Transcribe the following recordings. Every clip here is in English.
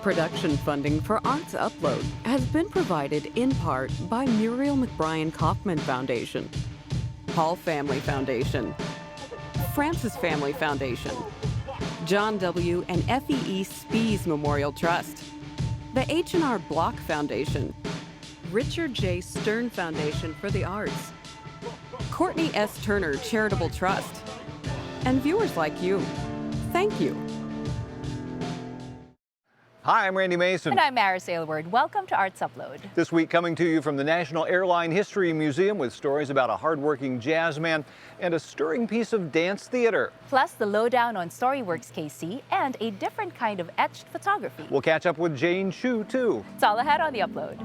Production funding for Arts Upload has been provided in part by Muriel McBrien Kaufman Foundation, Hall Family Foundation, Francis Family Foundation, John W. and FEE Spies Memorial Trust, the H&R Block Foundation, Richard J. Stern Foundation for the Arts, Courtney S. Turner Charitable Trust, and viewers like you. Thank you. Hi, I'm Randy Mason. And I'm Maris Aylward. Welcome to Arts Upload. This week coming to you from the National Airline History Museum with stories about a hardworking jazz man and a stirring piece of dance theater. Plus the lowdown on Storyworks KC and a different kind of etched photography. We'll catch up with Jane Chu, too. It's all ahead on the Upload.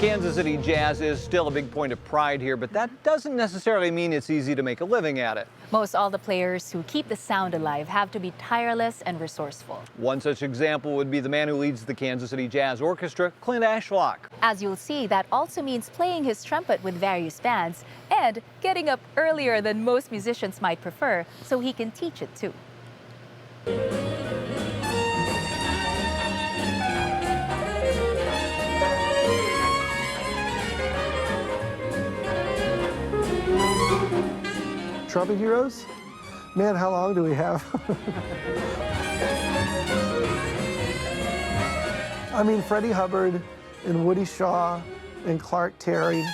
Kansas City jazz is still a big point of pride here, but that doesn't necessarily mean it's easy to make a living at it. Most all the players who keep the sound alive have to be tireless and resourceful. One such example would be the man who leads the Kansas City Jazz Orchestra, Clint Ashlock. As you'll see, that also means playing his trumpet with various bands and getting up earlier than most musicians might prefer so he can teach it too. Trumpet heroes? Man, how long do we have? I mean, Freddie Hubbard and Woody Shaw and Clark Terry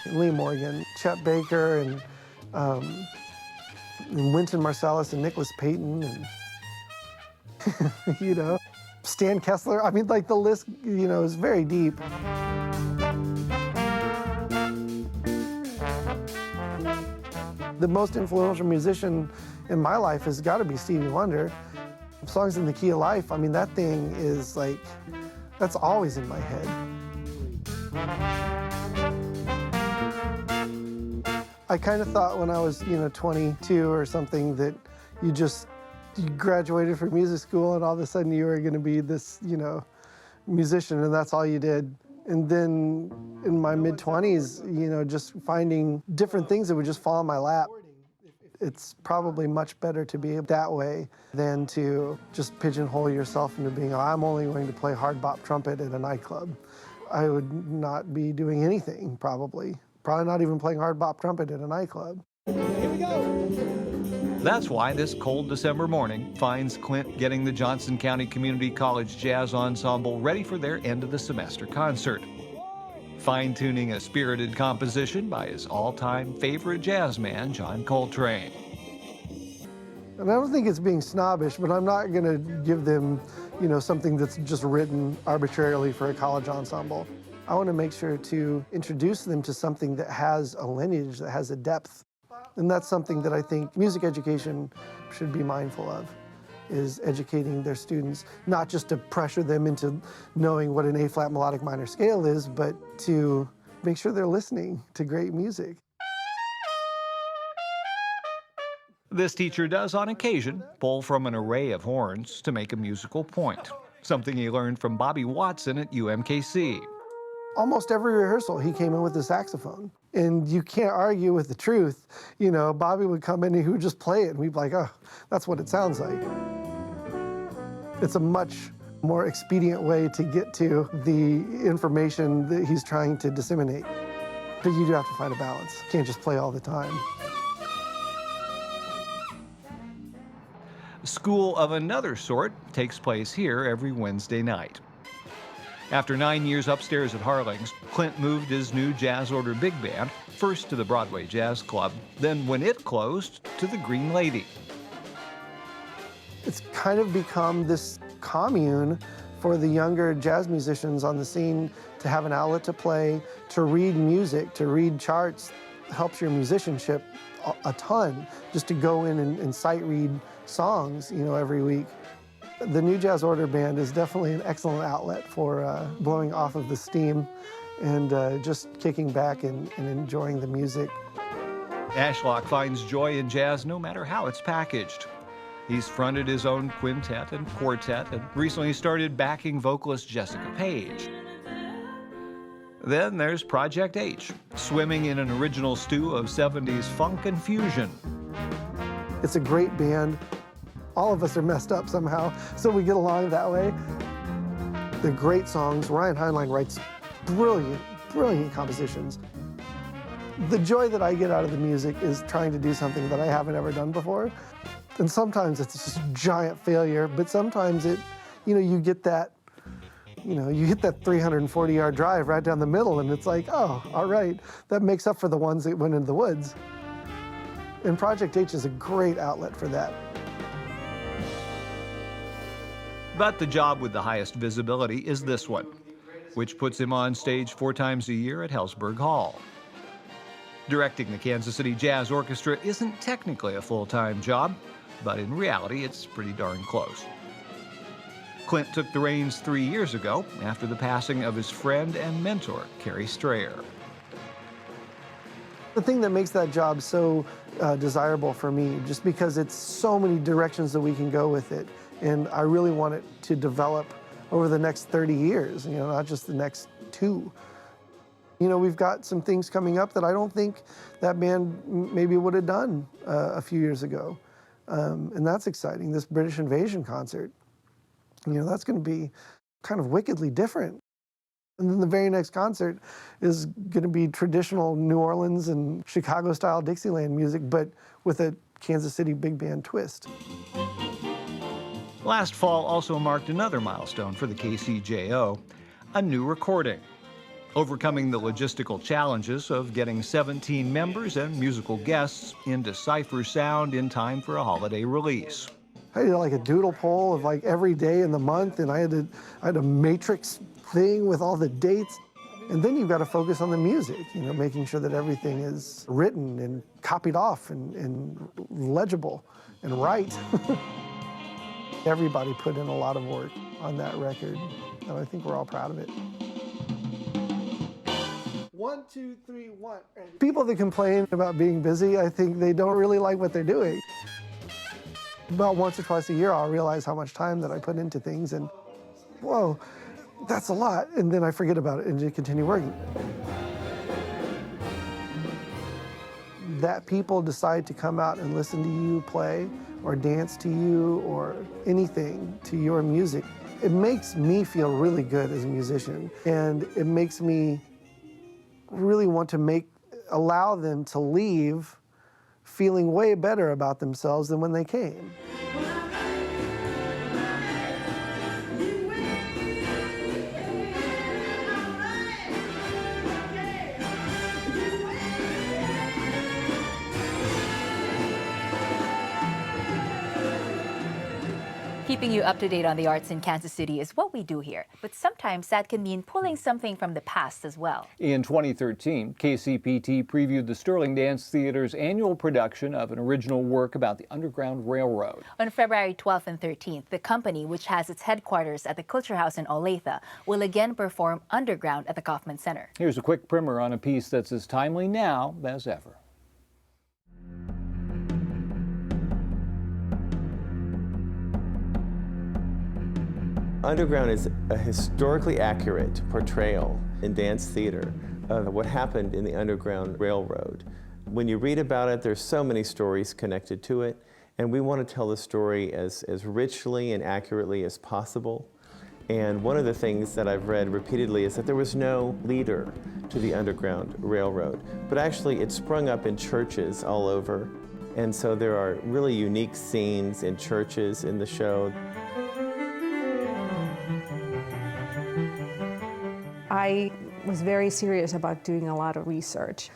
and Lee Morgan, Chet Baker and Wynton Marsalis and Nicholas Payton and, you know, Stan Kessler. I mean, like the list, you know, is very deep. The most influential musician in my life has got to be Stevie Wonder. Songs in the Key of Life, I mean, that thing is like, that's always in my head. I kind of thought when I was, 22 or something that you graduated from music school and all of a sudden you were going to be this, musician, and that's all you did. And then in my mid-20s, just finding different things that would just fall in my lap. It's probably much better to be that way than to just pigeonhole yourself into being, I'm only going to play hard bop trumpet at a nightclub. I would not be doing anything, probably. Probably not even playing hard bop trumpet at a nightclub. Here we go. That's why this cold December morning finds Clint getting the Johnson County Community College Jazz Ensemble ready for their end of the semester concert. Fine-tuning a spirited composition by his all-time favorite jazz man, John Coltrane. And I don't think it's being snobbish, but I'm not going to give them, something that's just written arbitrarily for a college ensemble. I want to make sure to introduce them to something that has a lineage, that has a depth. And that's something that I think music education should be mindful of, is educating their students, not just to pressure them into knowing what an A-flat melodic minor scale is, but to make sure they're listening to great music. This teacher does, on occasion, pull from an array of horns to make a musical point, something he learned from Bobby Watson at UMKC. Almost every rehearsal, he came in with a saxophone. And you can't argue with the truth. Bobby would come in and he would just play it, and we'd be like, oh, that's what it sounds like. It's a much more expedient way to get to the information that he's trying to disseminate. But you do have to find a balance. You can't just play all the time. School of another sort takes place here every Wednesday night. After 9 years upstairs at Harlings, Clint moved his new Jazz Order Big Band, first to the Broadway Jazz Club, then when it closed, to the Green Lady. It's kind of become this commune for the younger jazz musicians on the scene to have an outlet to play, to read music, to read charts. It helps your musicianship a ton, just to go in and sight read songs, every week. The New Jazz Order Band is definitely an excellent outlet for blowing off of the steam and just kicking back and enjoying the music. Ashlock finds joy in jazz no matter how it's packaged. He's fronted his own quintet and quartet and recently started backing vocalist Jessica Page. Then there's Project H, swimming in an original stew of 70s funk and fusion. It's a great band. All of us are messed up somehow, so we get along that way. They're great songs. Ryan Heinlein writes brilliant, brilliant compositions. The joy that I get out of the music is trying to do something that I haven't ever done before. And sometimes it's just a giant failure, but sometimes you get that, you hit that 340-yard drive right down the middle, and it's like, oh, all right, that makes up for the ones that went into the woods. And Project H is a great outlet for that. But the job with the highest visibility is this one, which puts him on stage 4 times a year at Helzberg Hall. Directing the Kansas City Jazz Orchestra isn't technically a full-time job, but in reality, it's pretty darn close. Clint took the reins 3 years ago after the passing of his friend and mentor, Kerry Strayer. The thing that makes that job so desirable for me, just because it's so many directions that we can go with it, and I really want it to develop over the next 30 years, not just the next 2. We've got some things coming up that I don't think that band maybe would have done a few years ago. And that's exciting, this British Invasion concert. That's going to be kind of wickedly different. And then the very next concert is going to be traditional New Orleans and Chicago-style Dixieland music, but with a Kansas City big band twist. Last fall also marked another milestone for the KCJO, a new recording. Overcoming the logistical challenges of getting 17 members and musical guests into Cypher Sound in time for a holiday release. I did like a doodle poll of like every day in the month, and I had a matrix thing with all the dates. And then you've got to focus on the music, making sure that everything is written and copied off and legible and right. Everybody put in a lot of work on that record, and I think we're all proud of it. 1, 2, 3, 1. People that complain about being busy, I think they don't really like what they're doing. About once or twice a year, I'll realize how much time that I put into things, and whoa, that's a lot. And then I forget about it and just continue working. That people decide to come out and listen to you play or dance to you or anything to your music, it makes me feel really good as a musician. And it makes me really want to allow them to leave feeling way better about themselves than when they came. Keeping you up to date on the arts in Kansas City is what we do here, but sometimes that can mean pulling something from the past as well. In 2013, KCPT previewed the Sterling Dance Theater's annual production of an original work about the Underground Railroad. On February 12th and 13th, the company, which has its headquarters at the Culture House in Olathe, will again perform Underground at the Kaufman Center. Here's a quick primer on a piece that's as timely now as ever. Underground is a historically accurate portrayal in dance theater of what happened in the Underground Railroad. When you read about it, there's so many stories connected to it, and we want to tell the story as richly and accurately as possible. And one of the things that I've read repeatedly is that there was no leader to the Underground Railroad, but actually it sprung up in churches all over. And so there are really unique scenes in churches in the show. I was very serious about doing a lot of research,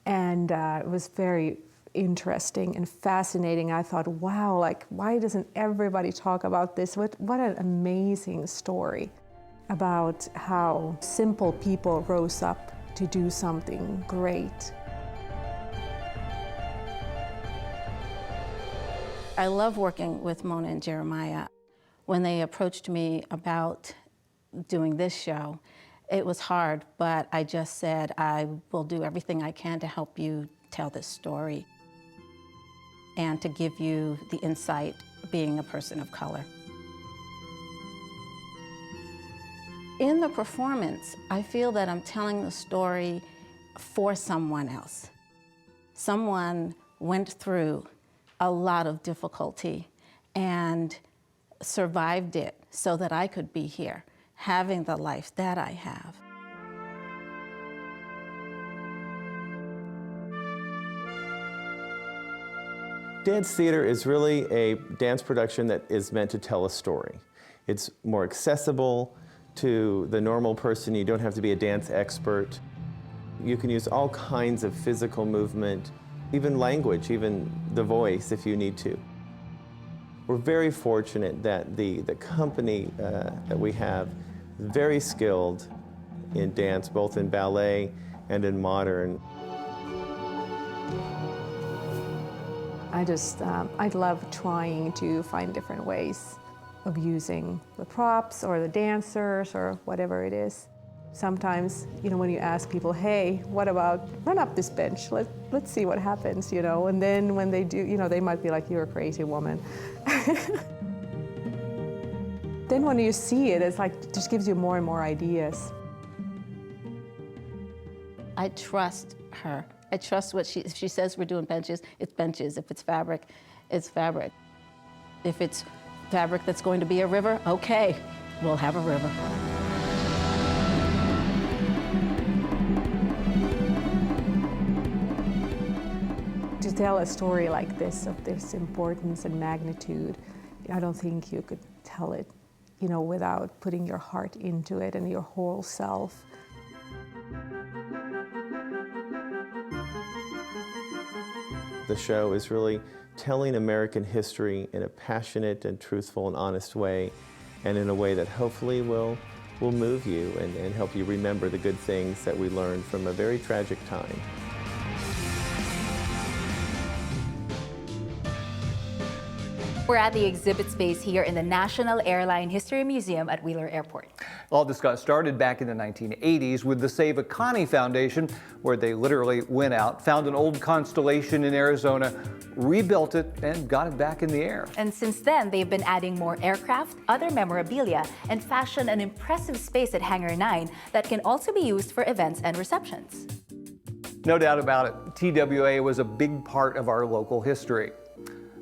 and it was very interesting and fascinating. I thought, wow, like, why doesn't everybody talk about this? What an amazing story about how simple people rose up to do something great. I love working with Mona and Jeremiah. When they approached me about doing this show, it was hard, but I just said, I will do everything I can to help you tell this story and to give you the insight being a person of color. In the performance, I feel that I'm telling the story for someone else. Someone went through a lot of difficulty and survived it so that I could be here, having the life that I have. Dance theater is really a dance production that is meant to tell a story. It's more accessible to the normal person. You don't have to be a dance expert. You can use all kinds of physical movement, even language, even the voice if you need to. We're very fortunate that the company that we have is very skilled in dance, both in ballet and in modern. I love trying to find different ways of using the props or the dancers or whatever it is. Sometimes, when you ask people, hey, what about run up this bench? Let's see what happens, And then when they do, they might be like, you're a crazy woman. Then when you see it, it's like, it just gives you more and more ideas. I trust her. I trust if she says we're doing benches, it's benches. If it's fabric, it's fabric. If it's fabric that's going to be a river, okay, we'll have a river. To tell a story like this, of this importance and magnitude, I don't think you could tell it, without putting your heart into it and your whole self. The show is really telling American history in a passionate and truthful and honest way, and in a way that hopefully will move you and help you remember the good things that we learned from a very tragic time. We're at the exhibit space here in the National Airline History Museum at Wheeler Airport. All this got started back in the 1980s with the Save a Connie Foundation, where they literally went out, found an old Constellation in Arizona, rebuilt it, and got it back in the air. And since then, they've been adding more aircraft, other memorabilia, and fashioned an impressive space at Hangar 9 that can also be used for events and receptions. No doubt about it, TWA was a big part of our local history.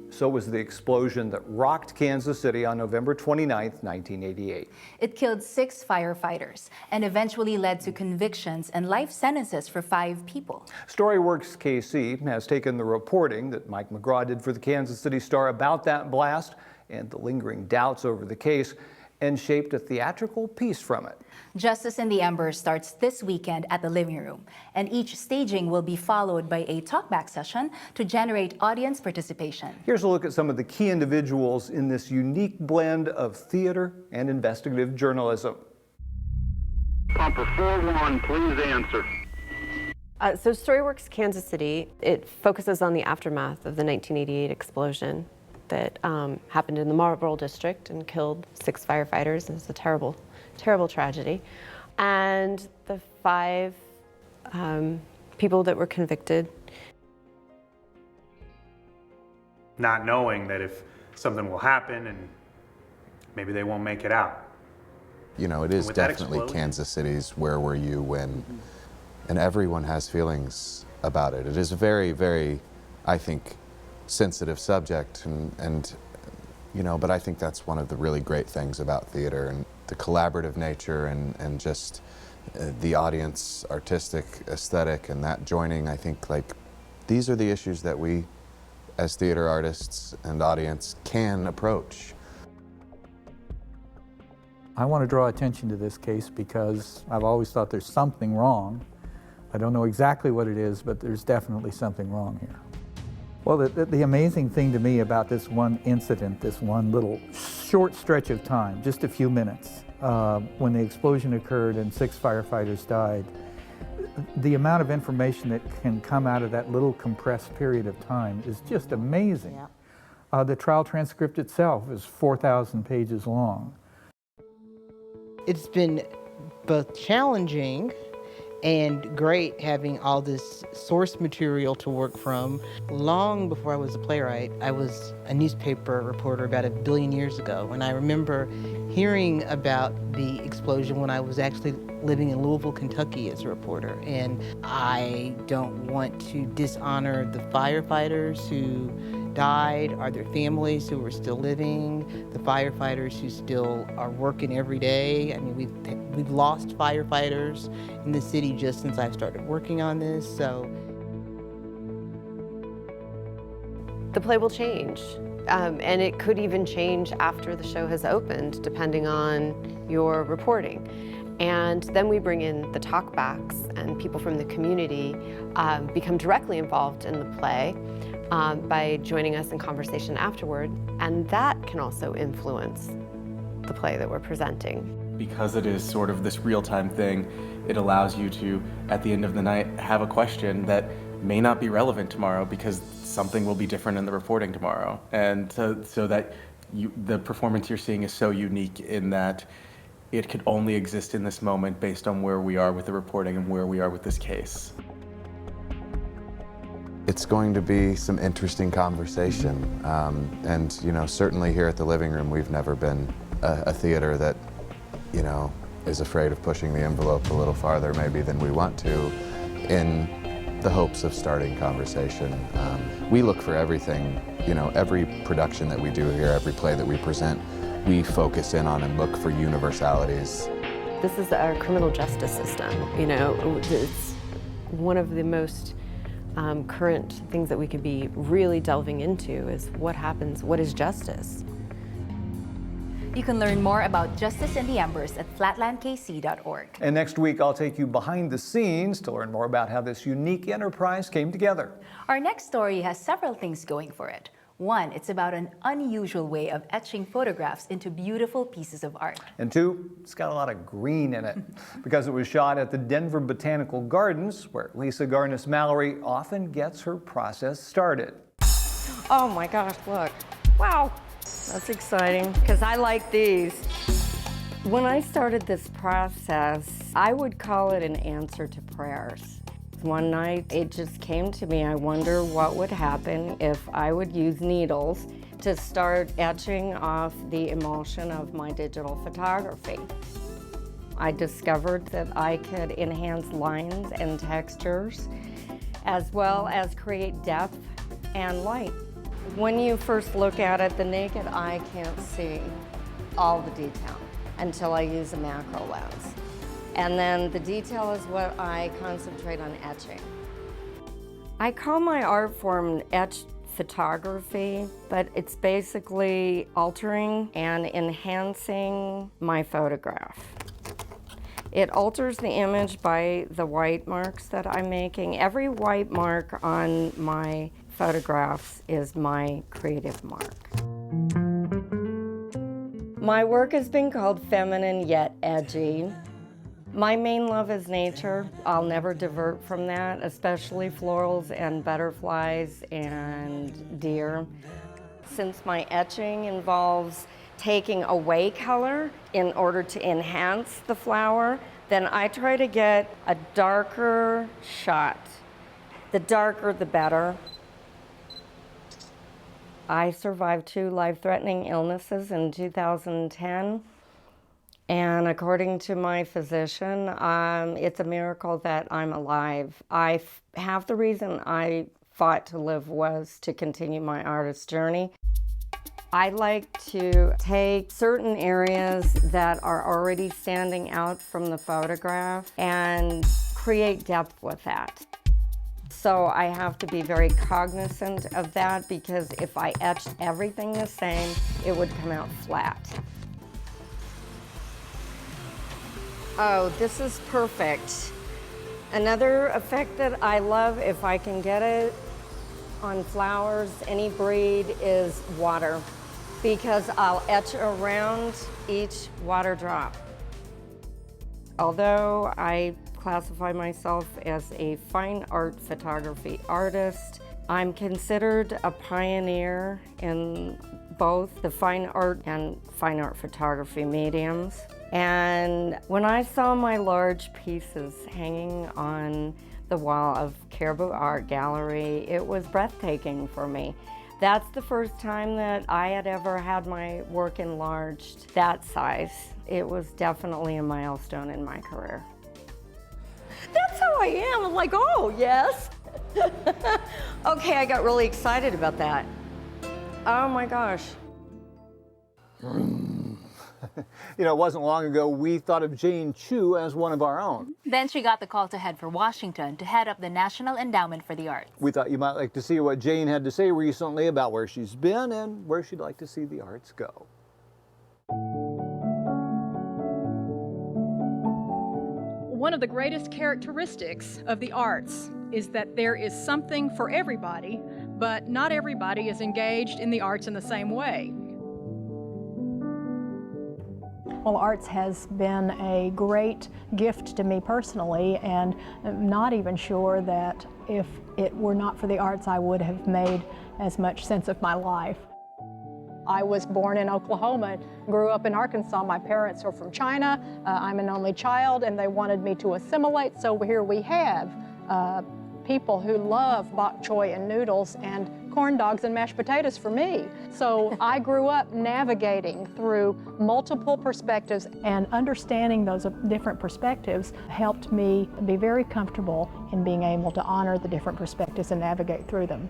So was the explosion that rocked Kansas City on November 29, 1988. It killed 6 firefighters and eventually led to convictions and life sentences for 5 people. StoryWorks KC has taken the reporting that Mike McGraw did for the Kansas City Star about that blast and the lingering doubts over the case and shaped a theatrical piece from it. Justice in the Embers starts this weekend at the Living Room, and each staging will be followed by a talkback session to generate audience participation. Here's a look at some of the key individuals in this unique blend of theater and investigative journalism. Pumper 41, please answer. So StoryWorks Kansas City, it focuses on the aftermath of the 1988 explosion that happened in the Marlboro district and killed 6 firefighters. It was a terrible, terrible tragedy. And the 5 people that were convicted. Not knowing that if something will happen and maybe they won't make it out. It is definitely Kansas City's Where Were You When, and everyone has feelings about it. It is a very, very, I think, sensitive subject, and but I think that's one of the really great things about theater, and the collaborative nature and just the audience artistic aesthetic and that joining. I think these are the issues that we as theater artists and audience can approach. I want to draw attention to this case because I've always thought there's something wrong. I don't know exactly what it is, but there's definitely something wrong here. Well, the amazing thing to me about this one incident, this one little short stretch of time, just a few minutes, when the explosion occurred and 6 firefighters died, the amount of information that can come out of that little compressed period of time is just amazing. The trial transcript itself is 4,000 pages long. It's been both challenging and great having all this source material to work from. Long before I was a playwright, I was a newspaper reporter about 1 billion years ago, and I remember hearing about the explosion when I was actually living in Louisville, Kentucky as a reporter. And I don't want to dishonor the firefighters who died, or their families who are still living, the firefighters who still are working every day. I mean, we've lost firefighters in the city just since I've started working on this, so. The play will change, and it could even change after the show has opened, depending on your reporting. And then we bring in the talkbacks, and people from the community become directly involved in the play by joining us in conversation afterward, and that can also influence the play that we're presenting. Because it is sort of this real-time thing, it allows you to, at the end of the night, have a question that may not be relevant tomorrow because something will be different in the reporting tomorrow. And so that the performance you're seeing is so unique in that it could only exist in this moment based on where we are with the reporting and where we are with this case. It's going to be some interesting conversation. And, you know, certainly here at the Living Room, we've never been a theater that, you know, is afraid of pushing the envelope a little farther maybe than we want to in the hopes of starting conversation. We look for everything, you know, every production that we do here, every play that we present, we focus in on and look for universalities. This is our criminal justice system, you know. It's one of the most current things that we could be really delving into is what happens, what is justice? You can learn more about Justice in the Embers at flatlandkc.org. And next week, I'll take you behind the scenes to learn more about how this unique enterprise came together. Our next story has several things going for it. One, it's about an unusual way of etching photographs into beautiful pieces of art. And two, it's got a lot of green in it because it was shot at the Denver Botanical Gardens, where Lisa Garnis Mallory often gets her process started. Oh my gosh, look. Wow, that's exciting because I like these. When I started this process, I would call it an answer to prayers. One night, it just came to me, I wonder what would happen if I would use needles to start etching off the emulsion of my digital photography. I discovered that I could enhance lines and textures, as well as create depth and light. When you first look at it, the naked eye can't see all the detail until I use a macro lens. And then the detail is what I concentrate on etching. I call my art form etch photography, but it's basically altering and enhancing my photograph. It alters the image by the white marks that I'm making. Every white mark on my photographs is my creative mark. My work has been called feminine yet edgy. My main love is nature. I'll never divert from that, especially florals and butterflies and deer. Since my etching involves taking away color in order to enhance the flower, then I try to get a darker shot. The darker, the better. I survived 2 life-threatening illnesses in 2010. And according to my physician, it's a miracle that I'm alive. Half the reason I fought to live was to continue my artist journey. I like to take certain areas that are already standing out from the photograph and create depth with that. So I have to be very cognizant of that because if I etched everything the same, it would come out flat. Oh, this is perfect. Another effect that I love, if I can get it on flowers, any breed, is water, because I'll etch around each water drop. Although I classify myself as a fine art photography artist, I'm considered a pioneer in both the fine art and fine art photography mediums. And when I saw my large pieces hanging on the wall of Caribou Art Gallery, it was breathtaking for me. That's the first time that I had ever had my work enlarged that size. It was definitely a milestone in my career. That's how I am. I'm like, oh, yes. Okay, I got really excited about that. Oh my gosh. You know, it wasn't long ago we thought of Jane Chu as one of our own. Then she got the call to head for Washington to head up the National Endowment for the Arts. We thought you might like to see what Jane had to say recently about where she's been and where she'd like to see the arts go. One of the greatest characteristics of the arts is that there is something for everybody, but not everybody is engaged in the arts in the same way. Well, arts has been a great gift to me personally, and I'm not even sure that if it were not for the arts, I would have made as much sense of my life. I was born in Oklahoma, grew up in Arkansas. My parents are from China. I'm an only child, and they wanted me to assimilate, so here we have people who love bok choy and noodles and corn dogs and mashed potatoes for me. So I grew up navigating through multiple perspectives, and understanding those different perspectives helped me be very comfortable in being able to honor the different perspectives and navigate through them.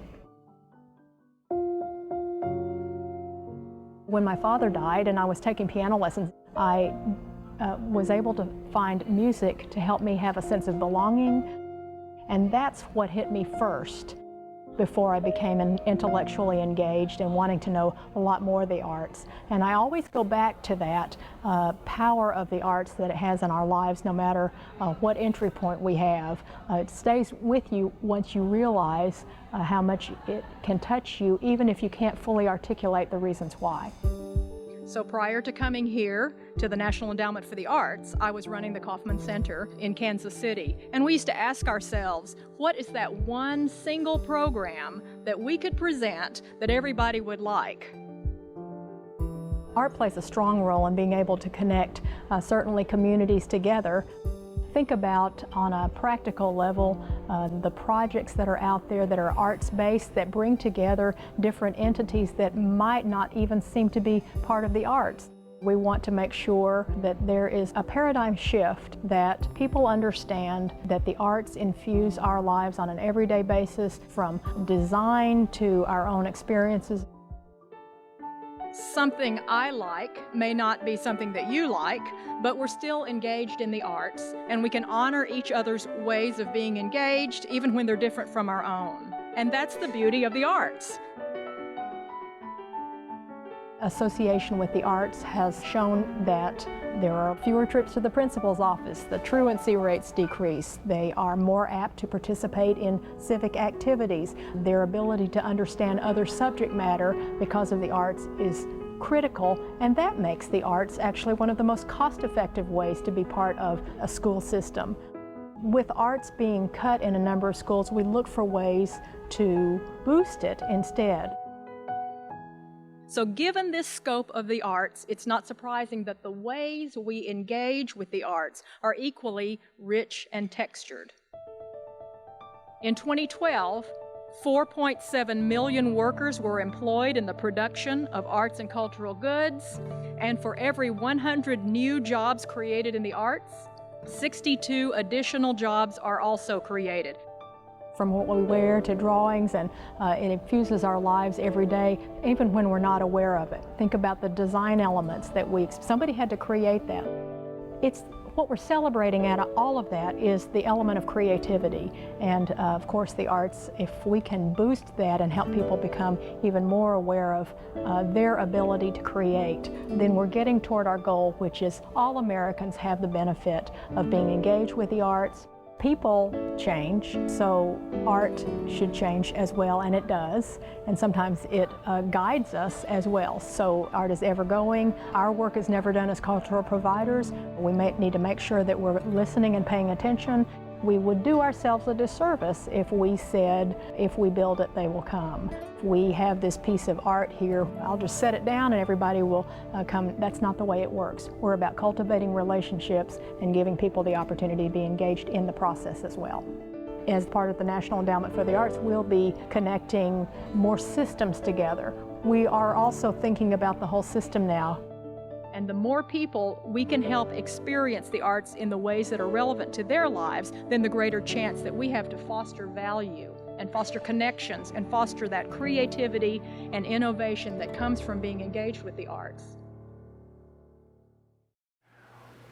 When my father died and I was taking piano lessons, I was able to find music to help me have a sense of belonging, and that's what hit me first before I became intellectually engaged and wanting to know a lot more of the arts. And I always go back to that power of the arts that it has in our lives, no matter what entry point we have. It stays with you once you realize how much it can touch you, even if you can't fully articulate the reasons why. So prior to coming here to the National Endowment for the Arts, I was running the Kauffman Center in Kansas City. And we used to ask ourselves, what is that one single program that we could present that everybody would like? Art plays a strong role in being able to connect certainly communities together. Think about, on a practical level, the projects that are out there that are arts-based, that bring together different entities that might not even seem to be part of the arts. We want to make sure that there is a paradigm shift, that people understand that the arts infuse our lives on an everyday basis, from design to our own experiences. Something I like may not be something that you like, but we're still engaged in the arts, and we can honor each other's ways of being engaged, even when they're different from our own. And that's the beauty of the arts. Association with the arts has shown that there are fewer trips to the principal's office, the truancy rates decrease, they are more apt to participate in civic activities, their ability to understand other subject matter because of the arts is critical, and that makes the arts actually one of the most cost-effective ways to be part of a school system. With arts being cut in a number of schools, we look for ways to boost it instead. So given this scope of the arts, it's not surprising that the ways we engage with the arts are equally rich and textured. In 2012, 4.7 million workers were employed in the production of arts and cultural goods, and for every 100 new jobs created in the arts, 62 additional jobs are also created. From what we wear to drawings, and it infuses our lives every day, even when we're not aware of it. Think about the design elements that somebody had to create that. It's what we're celebrating at all of that is the element of creativity. And of course the arts, if we can boost that and help people become even more aware of their ability to create, then we're getting toward our goal, which is all Americans have the benefit of being engaged with the arts. People change, so art should change as well, and it does. And sometimes it guides us as well. So art is ever going. Our work is never done as cultural providers. We may need to make sure that we're listening and paying attention. We would do ourselves a disservice if we said, if we build it, they will come. We have this piece of art here, I'll just set it down and everybody will come. That's not the way it works. We're about cultivating relationships and giving people the opportunity to be engaged in the process as well. As part of the National Endowment for the Arts, we'll be connecting more systems together. We are also thinking about the whole system now. And the more people we can help experience the arts in the ways that are relevant to their lives, then the greater chance that we have to foster value and foster connections and foster that creativity and innovation that comes from being engaged with the arts.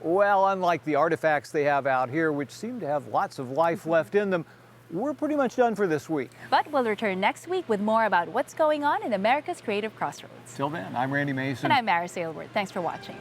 Well, unlike the artifacts they have out here, which seem to have lots of life left in them, we're pretty much done for this week. But we'll return next week with more about what's going on in America's creative crossroads. Till then, I'm Randy Mason. And I'm Maris Aylward. Thanks for watching.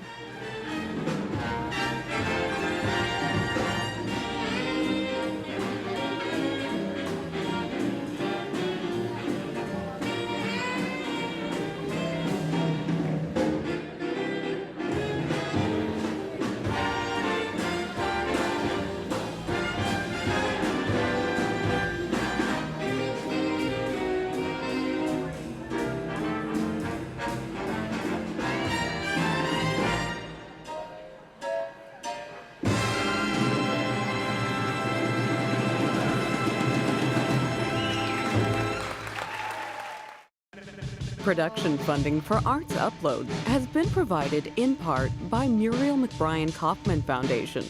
Production funding for Arts Upload has been provided in part by Muriel McBrien Kaufman Foundation,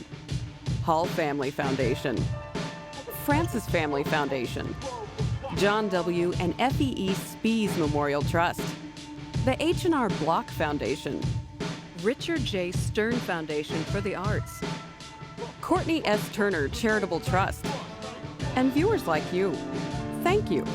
Hall Family Foundation, Francis Family Foundation, John W. and FEE Spies Memorial Trust, the H&R Block Foundation, Richard J. Stern Foundation for the Arts, Courtney S. Turner Charitable Trust, and viewers like you. Thank you.